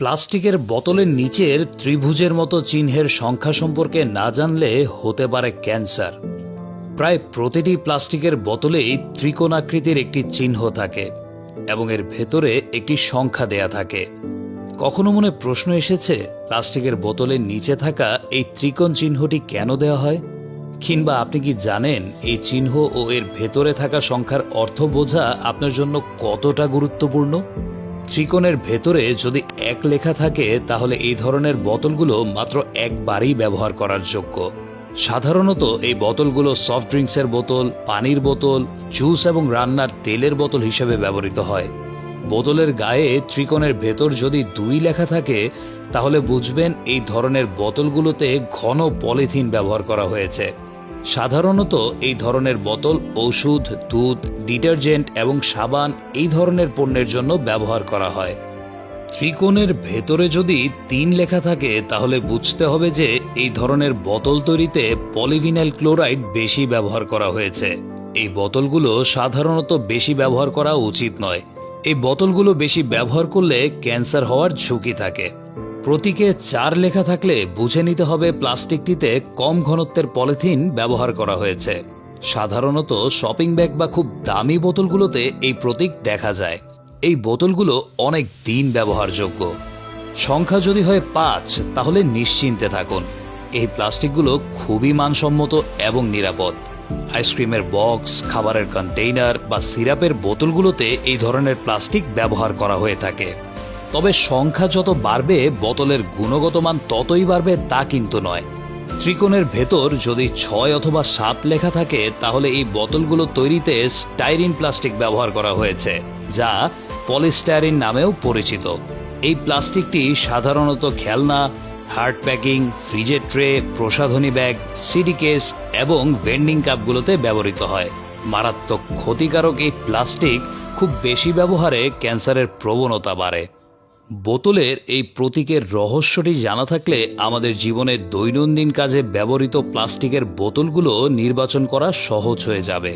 প্লাস্টিকের বোতলের নিচের ত্রিভুজের মতো চিহ্নের সংখ্যা সম্পর্কে না জানলে হতে পারে ক্যান্সার। প্রায় প্রতিটি প্লাস্টিকের বোতলেই ত্রিকোণাকৃতির একটি চিহ্ন থাকে এবং এর ভেতরে একটি সংখ্যা দেয়া থাকে। কখনো মনে প্রশ্ন এসেছে প্লাস্টিকের বোতলের নিচে থাকা এই ত্রিকোণ চিহ্নটি কেন দেওয়া হয়? কিংবা আপনি কি জানেন এই চিহ্ন ও এর ভেতরে থাকা সংখ্যার অর্থ বোঝা আপনার জন্য কতটা গুরুত্বপূর্ণ? ত্রিকোণের ভেতরে যদি 1 লেখা থাকে তাহলে এই ধরনের বোতলগুলো মাত্র একবারই ব্যবহার করার যোগ্য। সাধারণত এই বোতলগুলো সফট ড্রিঙ্কসের বোতল, পানির বোতল, জুস এবং রান্নার তেলের বোতল হিসেবে ব্যবহৃত হয়। বোতলের গায়ে ত্রিকোণের ভেতর যদি 2 লেখা থাকে তাহলে বুঝবেন এই ধরনের বোতলগুলোতে ঘন পলিথিন ব্যবহার করা হয়েছে। সাধারণত এই ধরনের বোতল ওষুধ, দুধ, ডিটারজেন্ট এবং সাবান এই ধরনের পণ্যের জন্য ব্যবহার করা হয়। ত্রিকোণের ভেতরে যদি 3 লেখা থাকে তাহলে বুঝতে হবে যে এই ধরনের বোতল তৈরিতে পলিভিনাইল ক্লোরাইড বেশি ব্যবহার করা হয়েছে। এই বোতলগুলো সাধারণত বেশি ব্যবহার করা উচিত নয়। এই বোতলগুলো বেশি ব্যবহার করলে ক্যান্সার হওয়ার ঝুঁকি থাকে। প্রতীকে 4 লেখা থাকলে বুঝে নিতে হবে প্লাস্টিকটিতে কম ঘনত্বের পলিথিন ব্যবহার করা হয়েছে। সাধারণত শপিং ব্যাগ বা খুব দামি বোতলগুলোতে এই প্রতীক দেখা যায়। এই বোতলগুলো অনেক দিন ব্যবহারযোগ্য। সংখ্যা যদি হয় 5 তাহলে নিশ্চিন্তে থাকুন। এই প্লাস্টিকগুলো খুবই মানসম্মত এবং নিরাপদ। আইসক্রিমের বক্স, খাবারের কন্টেইনার বা সিরাপের বোতলগুলোতে এই ধরনের প্লাস্টিক ব্যবহার করা হয়ে থাকে। তবে সংখ্যা যত বাড়বে বোতলের গুণগত মান ততই বাড়বে তা কিন্তু নয়। ত্রিকোণের ভেতর যদি 6 অথবা 7 লেখা থাকে তাহলে এই বোতলগুলো তৈরিতে স্টাইরিন প্লাস্টিক ব্যবহার করা হয়েছে, যা পলিস্টাইরিন নামেও পরিচিত। এই প্লাস্টিকটি সাধারণত খেলনা, হার্ড প্যাকিং, ফ্রিজের ট্রে, প্রসাধনী ব্যাগ, সিডি কেস এবং ভেন্ডিং কাপগুলোতে ব্যবহৃত হয়। মারাত্মক ক্ষতিকারক এই প্লাস্টিক খুব বেশি ব্যবহারে ক্যান্সারের প্রবণতা বাড়ে। বোতলের এই প্রতীকের রহস্যটি জানা থাকলে আমাদের জীবনের দৈনন্দিন কাজে ব্যবহৃত প্লাস্টিকের বোতলগুলো নির্বাচন করা সহজ হয়ে যাবে।